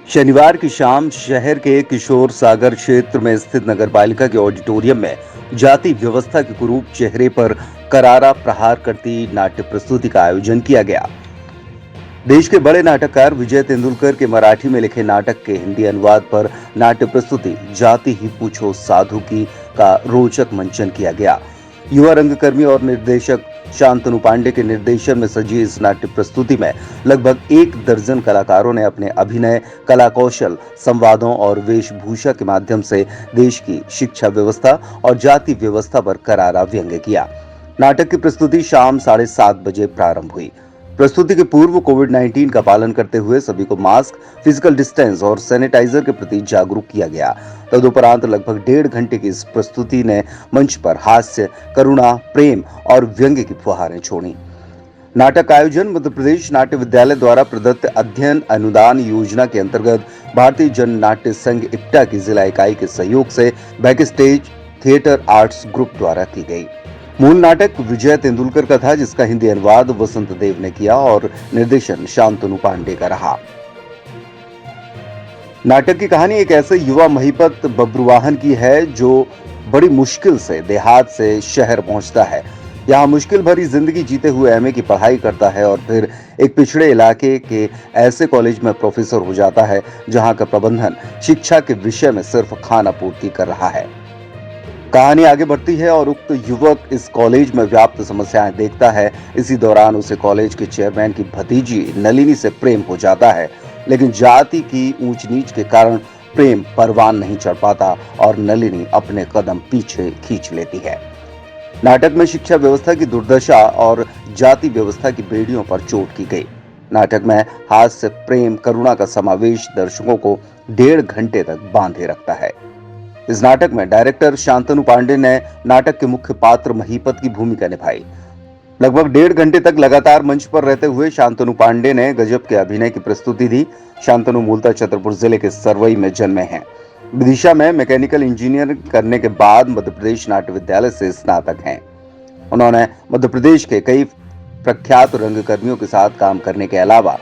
शनिवार की शाम शहर के किशोर सागर क्षेत्र में स्थित नगर पालिका के ऑडिटोरियम में जाति व्यवस्था के कुरूप चेहरे पर करारा प्रहार करती नाट्य प्रस्तुति का आयोजन किया गया। देश के बड़े नाटककार विजय तेंदुलकर के मराठी में लिखे नाटक के हिंदी अनुवाद पर नाट्य प्रस्तुति जाति ही पूछो साधु की का रोचक मंचन किया गया। युवा रंगकर्मी और निर्देशक शांतनु पांडे के निर्देशन में सजी इस नाट्य प्रस्तुति में लगभग 1 दर्जन कलाकारों ने अपने अभिनय, कला कौशल, संवादों और वेशभूषा के माध्यम से देश की शिक्षा व्यवस्था और जाति व्यवस्था पर करारा व्यंग्य किया। नाटक की प्रस्तुति शाम 7:30 बजे प्रारंभ हुई। प्रस्तुति के पूर्व कोविड-19 का पालन करते हुए सभी को मास्क, फिजिकल डिस्टेंस और सैनिटाइजर के प्रति जागरूक किया गया। तदुपरांत लगभग 1.5 घंटे की इस प्रस्तुति ने मंच पर हास्य, करुणा, प्रेम और व्यंग्य की फुहारें छोड़ी। नाटक का आयोजन मध्य प्रदेश नाट्य विद्यालय द्वारा प्रदत्त अध्ययन अनुदान योजना के अंतर्गत भारतीय जन नाट्य संघ इप्टा की जिला इकाई के सहयोग से back stage theatre arts group द्वारा की गई। मूल नाटक विजय तेंदुलकर का था, जिसका हिंदी अनुवाद वसंत देव ने किया और निर्देशन शांतनु पांडे का रहा। नाटक की कहानी एक ऐसे युवा महिपत बब्रुवाहन की है जो बड़ी मुश्किल से देहात से शहर पहुंचता है। यहाँ मुश्किल भरी जिंदगी जीते हुए एमए की पढ़ाई करता है और फिर एक पिछड़े इलाके के ऐसे कॉलेज में प्रोफेसर हो जाता है जहाँ का प्रबंधन शिक्षा के विषय में सिर्फ खाना पूर्ति कर रहा है। कहानी आगे बढ़ती है और उक्त युवक इस कॉलेज में व्याप्त समस्याएं देखता है। इसी दौरान उसे कॉलेज के चेयरमैन की भतीजी नलिनी से प्रेम हो जाता है, लेकिन जाति की ऊंच नीच के कारण प्रेम परवान नहीं चढ़ पाता और नलिनी अपने कदम पीछे खींच लेती है। नाटक में शिक्षा व्यवस्था की दुर्दशा और जाति व्यवस्था की बेड़ियों पर चोट की गई। नाटक में हास्य, प्रेम, करुणा का समावेश दर्शकों को 1.5 घंटे तक बांधे रखता है। इस नाटक में डायरेक्टर शांतनु पांडे ने नाटक के मुख्य पात्र महीपत की भूमिका निभाई। लगभग 1.5 घंटे तक लगातार मंच पर रहते हुए शांतनु पांडे ने गजब के अभिनय की प्रस्तुति दी। शांतनु मूलतः छतरपुर जिले के सरवई में जन्मे हैं। विदिशा में मैकेनिकल इंजीनियरिंग करने के बाद मध्य प्रदेश नाट्य विद्यालय से स्नातक हैं। उन्होंने मध्य प्रदेश के कई प्रख्यात रंगकर्मियों के साथ काम करने के अलावा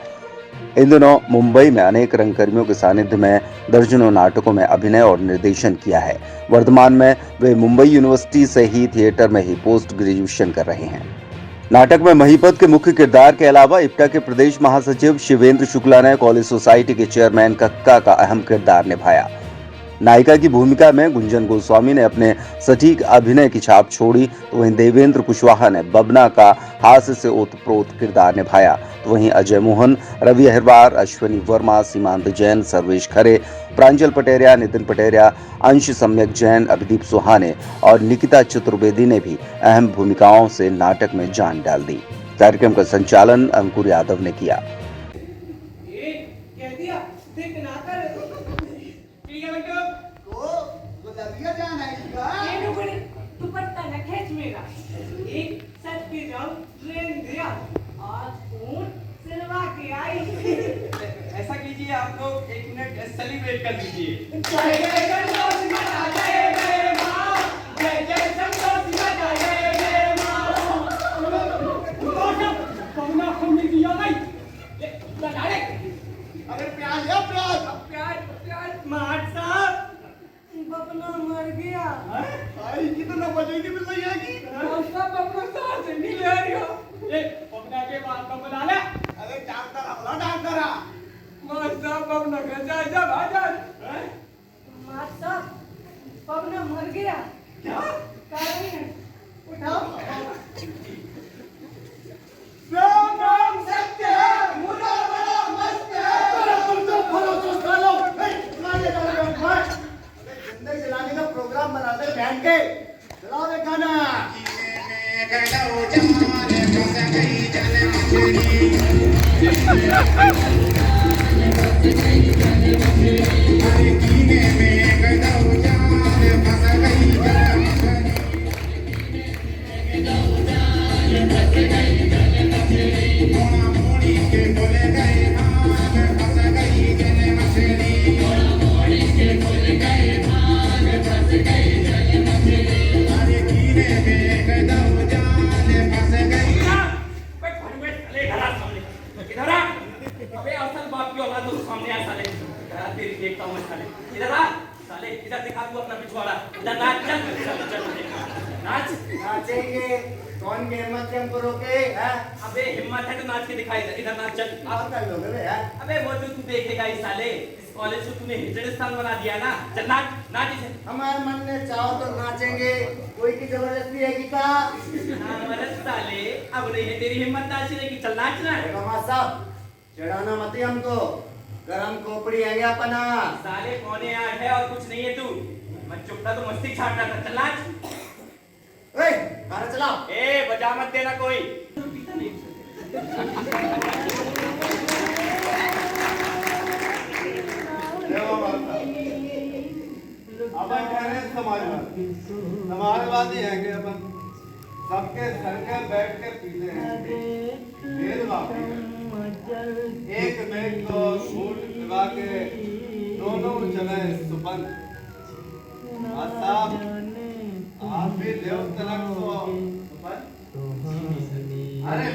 इन दिनों मुंबई में अनेक रंगकर्मियों के सानिध्य में दर्जनों नाटकों में अभिनय और निर्देशन किया है। वर्तमान में वे मुंबई यूनिवर्सिटी से ही थिएटर में ही पोस्ट ग्रेजुएशन कर रहे हैं। नाटक में महीपत के मुख्य किरदार के अलावा इप्टा के प्रदेश महासचिव शिवेंद्र शुक्ला ने कॉलेज सोसाइटी के चेयरमैन कक्का का अहम किरदार निभाया। नायिका की भूमिका में गुंजन गोस्वामी ने अपने सटीक अभिनय की छाप छोड़ी, तो वहीं देवेंद्र कुशवाहा ने बबना का हास्य से ओतप्रोत किरदार निभाया। तो वहीं अजय मोहन, रवि अहिरवार, अश्विनी वर्मा, सीमांत जैन, सर्वेश खरे, प्रांजल पटेरिया, नितिन पटेरिया, अंश सम्यक जैन, अभिदीप सुहाने और निकिता चतुर्वेदी ने भी अहम भूमिकाओं से नाटक में जान डाल दी। कार्यक्रम का संचालन अंकुर यादव ने किया। ऐसा कीजिए, आप लोग 1 मिनट सेलिब्रेट कर लीजिए। अरे प्याज है, प्याज मार साहब, बबना मर गया। भाई कितना बजेगी मिल रही है की? बबना सांस नहीं ले रही हो। बबना के बाद तो बुला ले। अरे डॉक्टर आ, डॉक्टर आ। बबना का जा भाजन। मार साहब, बबना मर गया। क्या कारण है? उठाओ। राम सत्य है, मुद्दा बड़ा मस्त है। तुम तो फलो तो सालो, लाने का जिंदगी जलाने का प्रोग्राम बनाते बहन के। चलाओ रे गाना। साले तेरी देखता हूँ मैं साले इधर आ साले इधर दिखा तू अपना पिछवाड़ा इधर नाच चल चल चल नाच नाचेंगे कौन के हिम्मत के हमको रोके हैं? अबे हिम्मत है तो नाच के दिखाई इधर नाच चल आप कर लोगे बे, हैं? अबे वो तो तू देखेगा इस साले इस कॉलेज को तूने हिजड़ स्थान बना दिया ना चल नाच नाच इसे हमारे मन में चाहो तो नाचेंगे, कोई की जबरदस्ती है कि क्या? हमारे साले अब नहीं है तेरी हिम्मत नाचने की चल नाच ना कमा साहब चढ़ाना मत ही हमको, गरम खोपड़ी है क्या अपना? साले पौने 8 है और कुछ नहीं है तू मैं चुपता तो मस्ती छाट रहा था चल नाच ए, कार चलाओ। ए बजा मत देना कोई अपन कह रहे हैं समाजवादी समाजवादी है कि अपन सबके सर के बैठ के पीते हैं भेदभाव एक बेग को सूट लगा के दोनों चले सुपन साहब आप भी देव तलक को सुपन अरे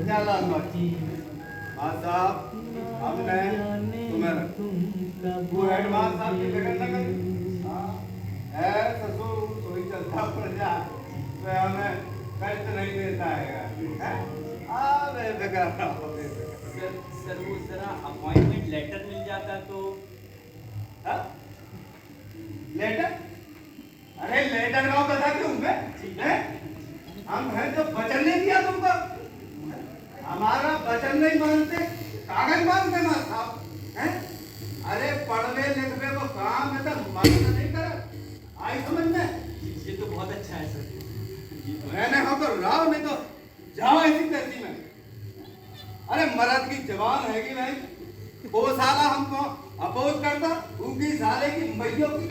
चला साहब हमने तुम्हें वो हेडमास्टर साहब की फिक्र न करी है ससुर सोई चलता प्रजा तो हमें कष्ट नहीं देता है अरे बेकार सर वो जरा अपॉइंटमेंट लेटर मिल जाता तो लेटर अरे लेटर का कथा क्यों है हम हैं तो वचन नहीं दिया तुमको हमारा वचन नहीं मानते कागज मांगते ना साहब हैं अरे पढ़ने लिखने को काम है तो मन नहीं कर आई समझ में ये तो बहुत अच्छा है सर मैंने हाँ तो राव नहीं तो जाओ ऐसी तैसी में अरे मर्द की जवान है कि नहीं वो साला हमको अपोज करता उनकी साले की मैयों की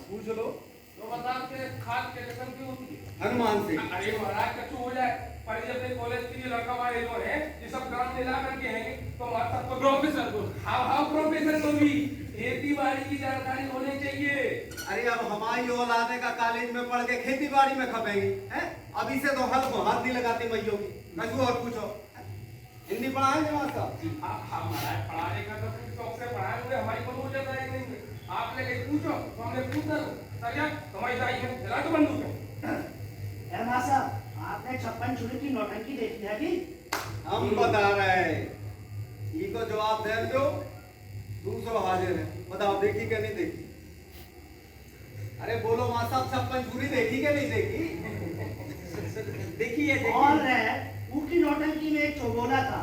पूछ लो तो बता के खाद के कसम क्यों होती है? हनुमान सिंह अरे महाराज कच्चू हो जाए पर जब एक कॉलेज के लिए लड़का वाले लोग हैं ये सब ग्राम मिला करके हैं तो हमारे साथ तो प्रोफेसर को हाँ प्रोफेसर को भी खेती बाड़ी की जानकारी होनी चाहिए। अरे अब हमारी औलादे का कॉलेज में पढ़ के खेती बाड़ी में खपेंगे हैं अभी से तो हल को हाथ नहीं लगाते मैयों की कछु और पूछो हिंदी पढ़ाएंगे मास्टर हाँ महाराज पढ़ाने का तो कुछ शौक से पढ़ाएंगे हमारी को हो जाता है नहीं आपने कहीं पूछो तो हमने पूछ दो सर तुम्हारी दाई है चला तो बंदूक है हेडमास्टर साहब आपने 56 छुरी की नौटंकी देखी है कि? हम बता रहे हैं ये को जवाब दे दो दूसरो हाजिर है बताओ देखी क्या नहीं देखी अरे बोलो मां साहब 56 छुरी देखी क्या नहीं देखी देखिए और उसकी नौटंकी में एक चौबोला था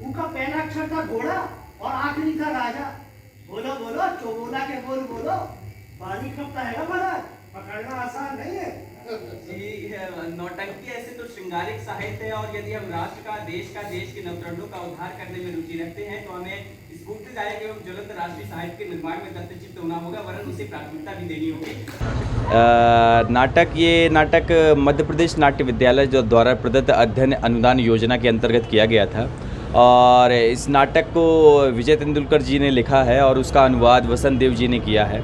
उसका पहला अक्षर था घोड़ा और आखिरी था राजा बोलो बोलो चौबोला के बोल बोलो बारी खपता है ना महाराज पकड़ना आसान नहीं है जी नौटंकी ऐसे तो श्रृंगारिक साहित्य है और यदि हम राष्ट्र का देश के नवतरणों का उद्धार करने में रुचि रखते हैं तो हमें स्फूर्तिदायक एवं ज्वलंत राष्ट्रीय साहित्य के निर्माण में दत्तचित्त होना होगा वरन उसे प्राथमिकता भी देनी होगी। ये नाटक मध्य प्रदेश नाट्य विद्यालय जो द्वारा प्रदत्त अध्ययन अनुदान योजना के अंतर्गत किया गया था और इस नाटक को विजय तेंदुलकर जी ने लिखा है और उसका अनुवाद वसंत देव जी ने किया है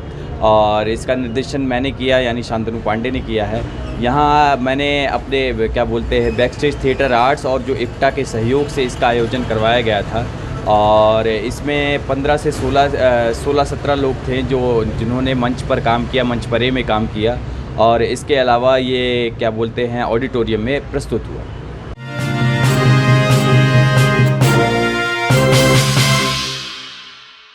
और इसका निर्देशन मैंने किया यानी शांतनु पांडे ने किया है। यहाँ मैंने अपने क्या बोलते हैं बैक स्टेज थिएटर आर्ट्स और जो इफ्टा के सहयोग से इसका आयोजन करवाया गया था और इसमें 15 से 16-17 लोग थे जिन्होंने मंच पर काम किया, मंच परे में काम किया और इसके अलावा ये क्या बोलते हैं ऑडिटोरियम में प्रस्तुत हुआ।